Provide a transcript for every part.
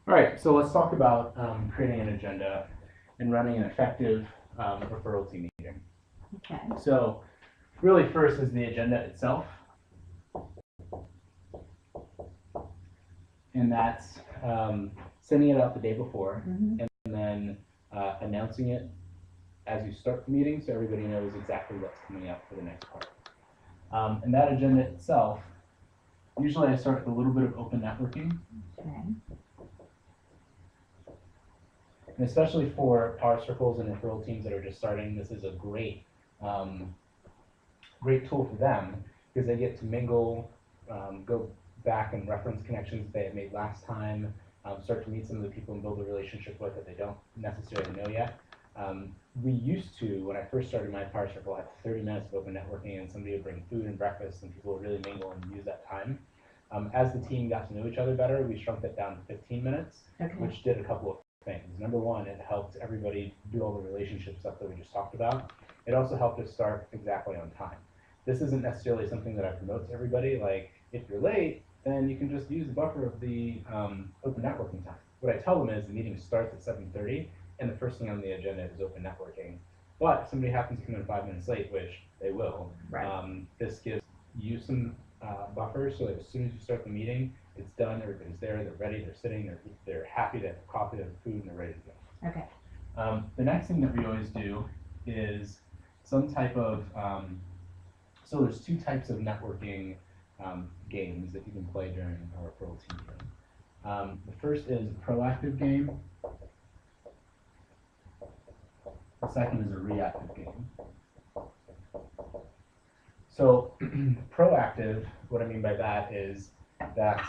All right, so let's talk about creating an agenda and running an effective referral team meeting. Okay. So really first is the agenda itself. And that's sending it out the day before and then announcing it as you start the meeting so everybody knows exactly what's coming up for the next part. And that agenda itself, usually I start with a little bit of open networking. Okay. And especially for power circles and referral teams that are just starting, this is a great tool for them because they get to mingle, go back and reference connections they had made last time, start to meet some of the people and build a relationship with that they don't necessarily know yet. We used to, when I first started my power circle, have 30 minutes of open networking and somebody would bring food and breakfast and people would really mingle and use that time. As the team got to know each other better, we shrunk that down to 15 minutes, which did a couple of things. Number one, it helped everybody do all the relationship stuff that we just talked about. It also helped us start exactly on time. This isn't necessarily something that I promote to everybody. Like, if you're late, then you can just use the buffer of the open networking time. What I tell them is the meeting starts at 7:30, and the first thing on the agenda is open networking. But if somebody happens to come in 5 minutes late, which they will, this gives you some buffer so that as soon as you start the meeting, it's done, everybody's there, they're ready, they're sitting, they're happy to have coffee, they have food, and they're ready to go. Okay. The next thing that we always do is some type of, so there's two types of networking games that you can play during our referral team meeting. The first is a proactive game. The second is a reactive game. So proactive, what I mean by that is that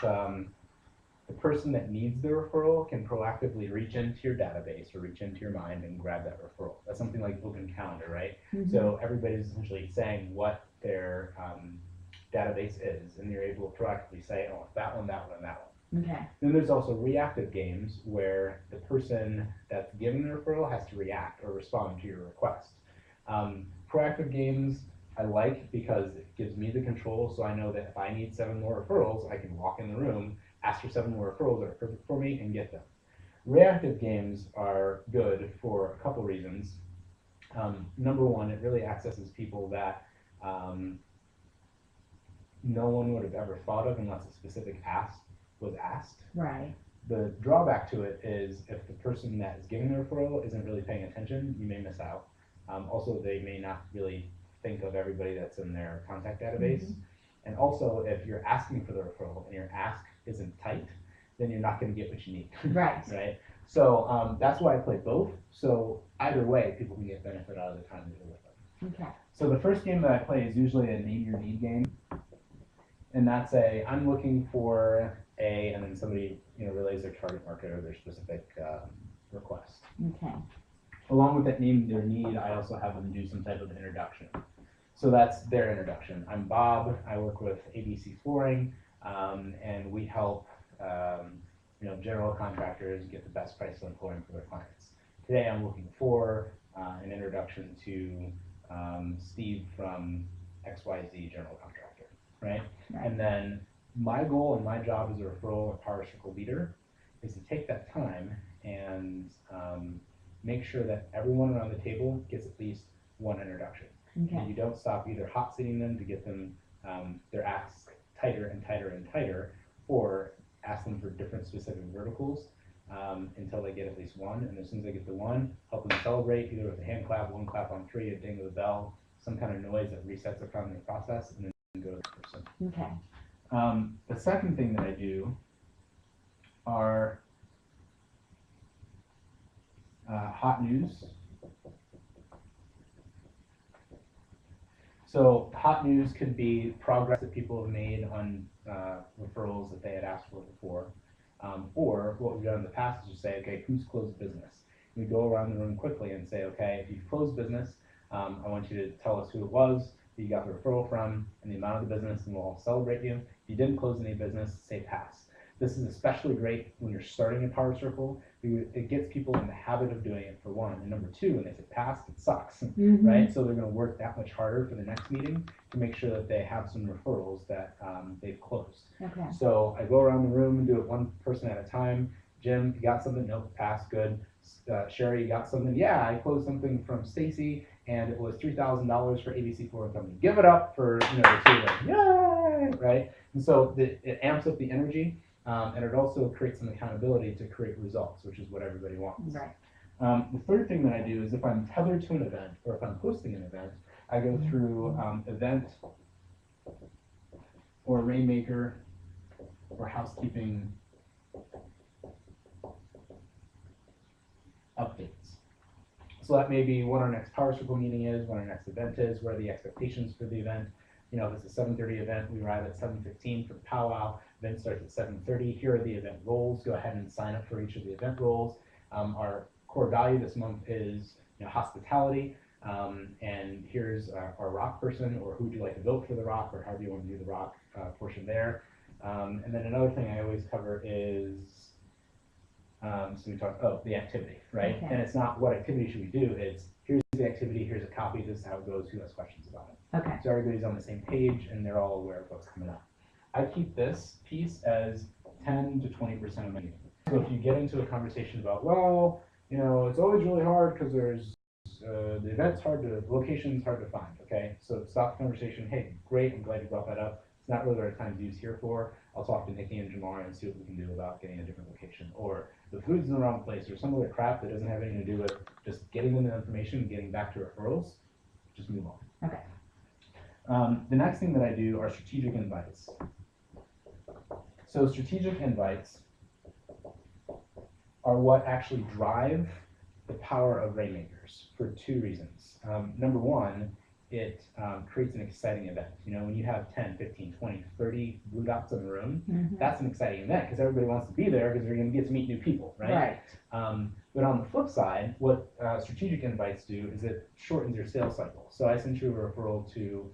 the person that needs the referral can proactively reach into your database or reach into your mind and grab that referral. That's something like Open Calendar, right? So everybody's essentially saying what their database is, and you're able to proactively say, oh, that one, that one, and that one. Okay. Then there's also reactive games where the person that's giving the referral has to react or respond to your request. Proactive games I like because it gives me the control, so I know that if I need 7 more referrals, I can walk in the room, ask for 7 more referrals that are perfect for me, and get them. Reactive games are good for a couple reasons. Number one, it really accesses people that no one would have ever thought of unless a specific ask was asked. Right. The drawback to it is if the person that is giving the referral isn't really paying attention, you may miss out. Also, they may not really think of everybody that's in their contact database. And also, if you're asking for the referral and your ask isn't tight, then you're not going to get what you need. Right. Right? So that's why I play both. So either way, people can get benefit out of the time that you're with them. Okay. So the first game that I play is usually a name your need game. And that's I'm looking for and then somebody relays their target market or their specific request. Okay. Along with that name their need, I also have them do some type of introduction. So that's their introduction. I'm Bob. I work with ABC Flooring, and we help general contractors get the best price on flooring for their clients. Today I'm looking for an introduction to Steve from XYZ General Contractor, right? And then my goal and my job as a referral or power circle leader is to take that time and make sure that everyone around the table gets at least one introduction. Okay. You don't stop either hot seating them to get them their asks tighter and tighter and tighter, or ask them for different specific verticals until they get at least one. And as soon as they get the one, help them celebrate either with a hand clap, 1 clap on 3, a ding of the bell, some kind of noise that resets the front of the process, and then go to the person. Okay. The second thing that I do are hot news. So hot news could be progress that people have made on referrals that they had asked for before. Or what we've done in the past is just say, okay, who's closed business? We go around the room quickly and say, okay, if you've closed business, I want you to tell us who it was, who you got the referral from, and the amount of the business, and we'll all celebrate you. If you didn't close any business, say pass. This is especially great when you're starting a power circle. It gets people in the habit of doing it, for one. And number two, when they say pass, it sucks, right? So they're going to work that much harder for the next meeting to make sure that they have some referrals that they've closed. Okay. So I go around the room and do it one person at a time. Jim, you got something? Nope, pass, good. Sherry, you got something? Yeah, I closed something from Stacy, and it was $3,000 for ABC Flooring Company. Give it up for the two of them. Yay! Right? And so it amps up the energy, and it also creates some accountability to create results, which is what everybody wants. Right. The third thing that I do is if I'm tethered to an event, or if I'm hosting an event, I go through event or Rainmaker or housekeeping updates. So that may be what our next Power Circle meeting is, what our next event is, what are the expectations for the event. If it's a 7:30 event, we arrive at 7:15 for the powwow. Event starts at 7:30. Here are the event roles. Go ahead and sign up for each of the event roles. Our core value this month is hospitality. And here's our rock person, or who would you like to vote for the rock, or however you want to do the rock portion there. And then another thing I always cover is, so we talk, the activity, right? Okay. And it's not what activity should we do, it's here's the activity, here's a copy, this is how it goes, who has questions about it. Okay. So everybody's on the same page and they're all aware of what's coming up. I keep this piece as 10 to 20% of my meeting. So if you get into a conversation about, well, it's always really hard because there's the event's hard to, location's hard to find, okay? So stop the conversation, hey, great, I'm glad you brought that up. It's not really what our time is here for. I'll talk to Nikki and Jamar and see what we can do about getting a different location. Or the food's in the wrong place, or some other crap that doesn't have anything to do with just getting them the information and getting back to referrals. Just move on. Okay. The next thing that I do are strategic invites. So strategic invites are what actually drive the power of Rainmakers for two reasons. Number one, it creates an exciting event. When you have 10, 15, 20, 30 blue dots in the room, that's an exciting event because everybody wants to be there because they're going to get to meet new people, right? But on the flip side, what strategic invites do is it shortens your sales cycle. So I sent you a referral to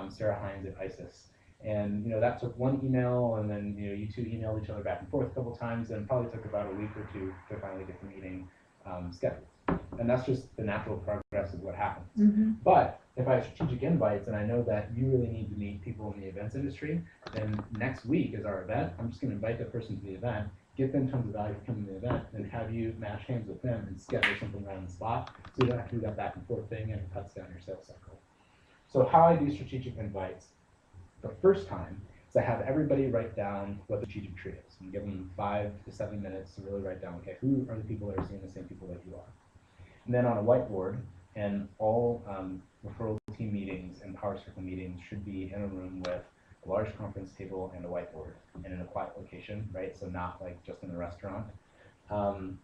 Sarah Hines at ISIS. And that took one email, and then you two emailed each other back and forth a couple times, and it probably took about a week or two to finally get the meeting scheduled. And that's just the natural progress of what happens. But if I have strategic invites and I know that you really need to meet people in the events industry, then next week is our event. I'm just going to invite that person to the event, get them tons of value for coming to the event, and have you match hands with them and schedule something right on the spot, so you don't have to do that back and forth thing, and it cuts down your sales cycle. So how I do strategic invites the first time is I have everybody write down what the strategic tree is, and give them 5 to 7 minutes to really write down, okay, who are the people that are seeing the same people that you are. And then on a whiteboard, and all referral team meetings and Power Circle meetings should be in a room with a large conference table and a whiteboard, and in a quiet location, right? So not like just in a restaurant. On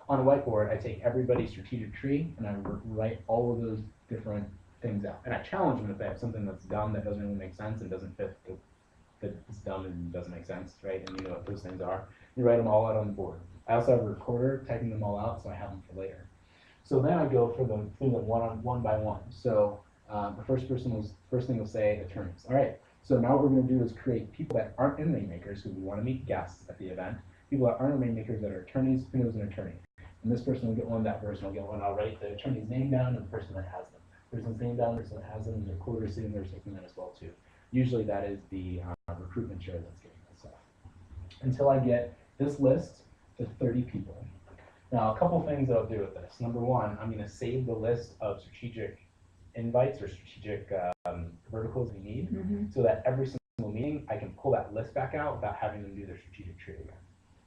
a whiteboard, I take everybody's strategic tree and I write all of those different things out. And I challenge them if they have something that's dumb that doesn't really make sense and doesn't fit, that is dumb and doesn't make sense, right? And you know what those things are. You write them all out on the board. I also have a recorder typing them all out, so I have them for later. So then I go for the thing of one by one. So the first thing will say attorneys. All right. So now what we're going to do is create people that aren't in Rainmakers, because we want to meet guests at the event. People that aren't in Rainmakers that are attorneys. Who knows an attorney? And this person will get one. That person will get one. I'll write the attorney's name down and the person that has them. Person's name down, the person that has them, and the recorder sitting there taking that as well too. Usually that is the recruitment chair that's getting that stuff. Until I get this list to 30 people. Now, a couple things that I'll do with this. Number one, I'm going to save the list of strategic invites or strategic verticals we need, so that every single meeting I can pull that list back out without having them do their strategic tree again.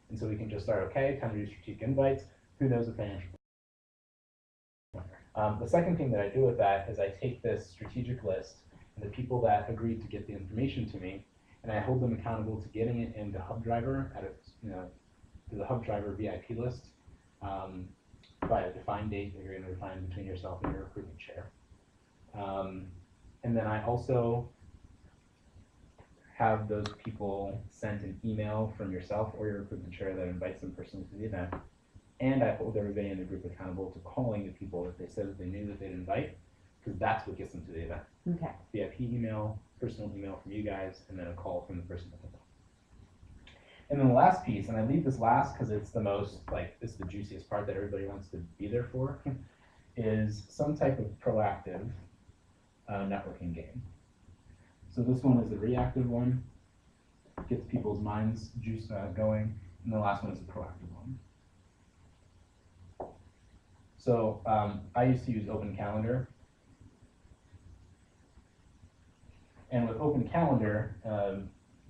And so we can just start, okay, time to do strategic invites. Who knows the financial planner? The second thing that I do with that is I take this strategic list and the people that agreed to get the information to me, and I hold them accountable to getting it into HubDriver at to the HubDriver VIP list by a defined date that you're going to define between yourself and your recruitment chair. And then I also have those people send an email from yourself or your recruitment chair that invites them personally to the event. And I hold everybody in the group accountable to calling the people that they said that they knew that they'd invite, because that's what gets them to the event. Okay. VIP email, personal email from you guys, and then a call from the person that they know. And then the last piece, and I leave this last because it's the most, it's the juiciest part that everybody wants to be there for, is some type of proactive networking game. So this one is the reactive one. gets people's minds going, and the last one is a proactive one. So I used to use Open Calendar, and with Open Calendar,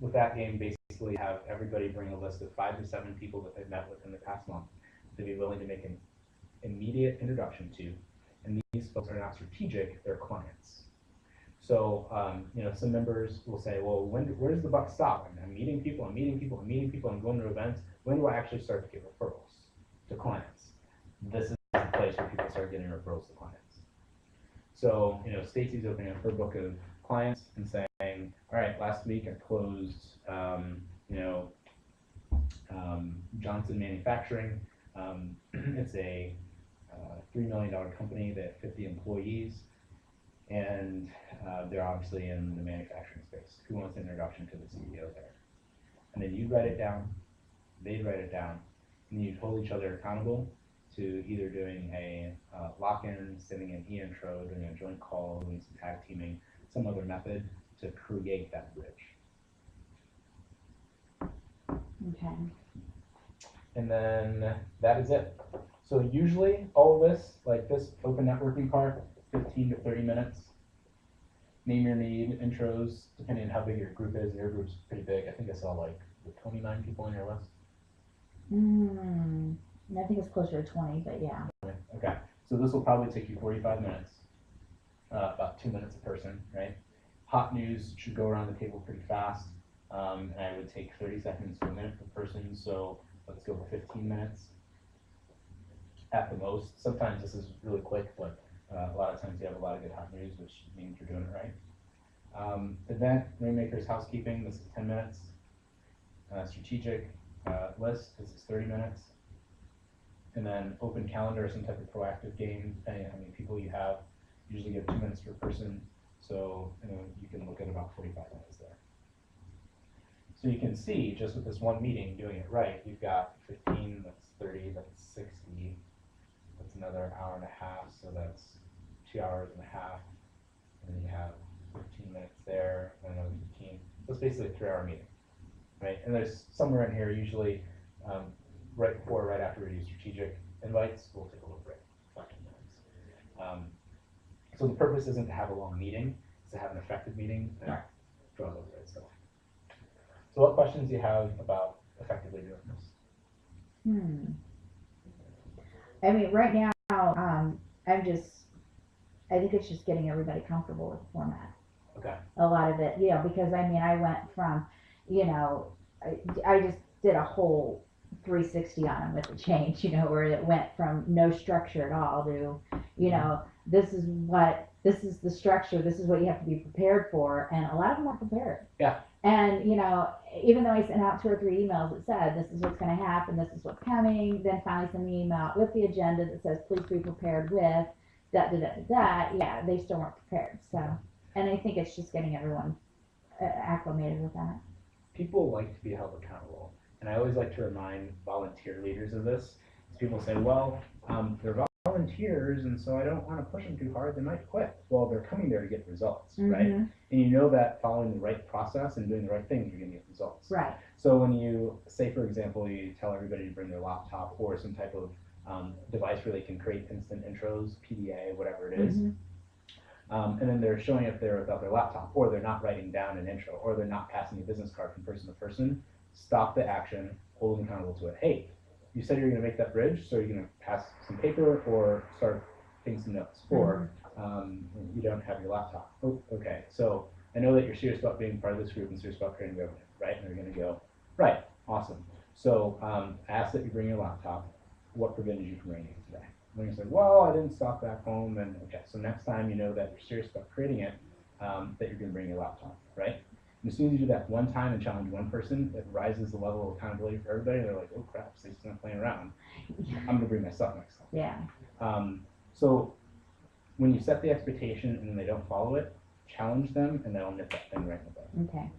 with that game, basically have everybody bring a list of 5 to 7 people that they've met with in the past month to be willing to make an immediate introduction to, and these folks are not strategic, they're clients. So, some members will say, well, where does the buck stop? I'm meeting people, I'm going to events. When do I actually start to get referrals to clients? This is the place where people start getting referrals to clients. So, Stacy's opening up her book of clients and saying, all right, last week I closed, Johnson Manufacturing. It's a $3 million company. They have 50 employees. And they're obviously in the manufacturing space. Who wants an introduction to the CEO there? And then you write it down, they'd write it down, and you'd hold each other accountable to either doing a lock-in, sending an e-intro, doing a joint call, doing some tag teaming, some other method to create that bridge. Okay. And then that is it. So usually all of this, like this open networking part, 15 to 30 minutes. Name your need, intros, depending on how big your group is. Your group's pretty big. I think I saw like 29 people on your list. I think it's closer to 20, but yeah. Okay, so this will probably take you 45 minutes, about 2 minutes a person, right? Hot news should go around the table pretty fast, and I would take 30 seconds to a minute per person, so let's go for 15 minutes at the most. Sometimes this is really quick, but a lot of times you have a lot of good hot news, which means you're doing it right. Event, Rainmakers housekeeping, this is 10 minutes. Strategic list, this is 30 minutes. And then open calendar, some type of proactive game, depending on how many people you have. Usually give 2 minutes per person, so you can look at about 45 minutes there. So you can see, just with this one meeting, doing it right, you've got 15, that's 30, that's 60, that's another hour and a half, so that's 2 hours and a half, and then you have 15 minutes there, and another 15. So it's basically a 3-hour meeting, right? And there's somewhere in here, usually right before, right after we do strategic invites, we'll take a little break, 5 minutes. So the purpose isn't to have a long meeting, it's to have an effective meeting and draw those right stuff. So what questions do you have about effectively doing this? I mean, right now, I think it's just getting everybody comfortable with the format. Okay. A lot of it, because I mean, I went from, I just did a whole 360 on them with the change, where it went from no structure at all to, this is the structure, this is what you have to be prepared for, and a lot of them are prepared. Yeah. And, even though I sent out 2 or 3 emails that said, this is what's going to happen, this is what's coming, then finally send me an email with the agenda that says, please be prepared with yeah, they still weren't prepared. So, and I think it's just getting everyone acclimated with that. People like to be held accountable. And I always like to remind volunteer leaders of this. People say, well, they're volunteers, and so I don't want to push them too hard, they might quit. Well, they're coming there to get results, right? And you know that following the right process and doing the right things, you're going to get results. Right. So when you say, for example, you tell everybody to bring their laptop or some type of device where they can create instant intros, PDA, whatever it is, and then they're showing up there without their laptop, or they're not writing down an intro, or they're not passing a business card from person to person, stop the action, hold them accountable to it. Hey, you said you're going to make that bridge, so you're going to pass some paper or start taking some notes, or you don't have your laptop. Oh, okay, so I know that you're serious about being part of this group and serious about creating revenue, right? And they're going to go, right, awesome. So ask that you bring your laptop. What prevented you from bringing it today? And they're going to say, well, I didn't stop back home, and okay, so next time you know that you're serious about creating it, that you're going to bring your laptop, right? And as soon as you do that one time and challenge one person, it rises the level of accountability for everybody. They're like, oh crap, Stacy's not playing around. I'm going to bring my stuff next time. Yeah. So when you set the expectation and then they don't follow it, challenge them, and they'll nip that thing right in the bud. Okay.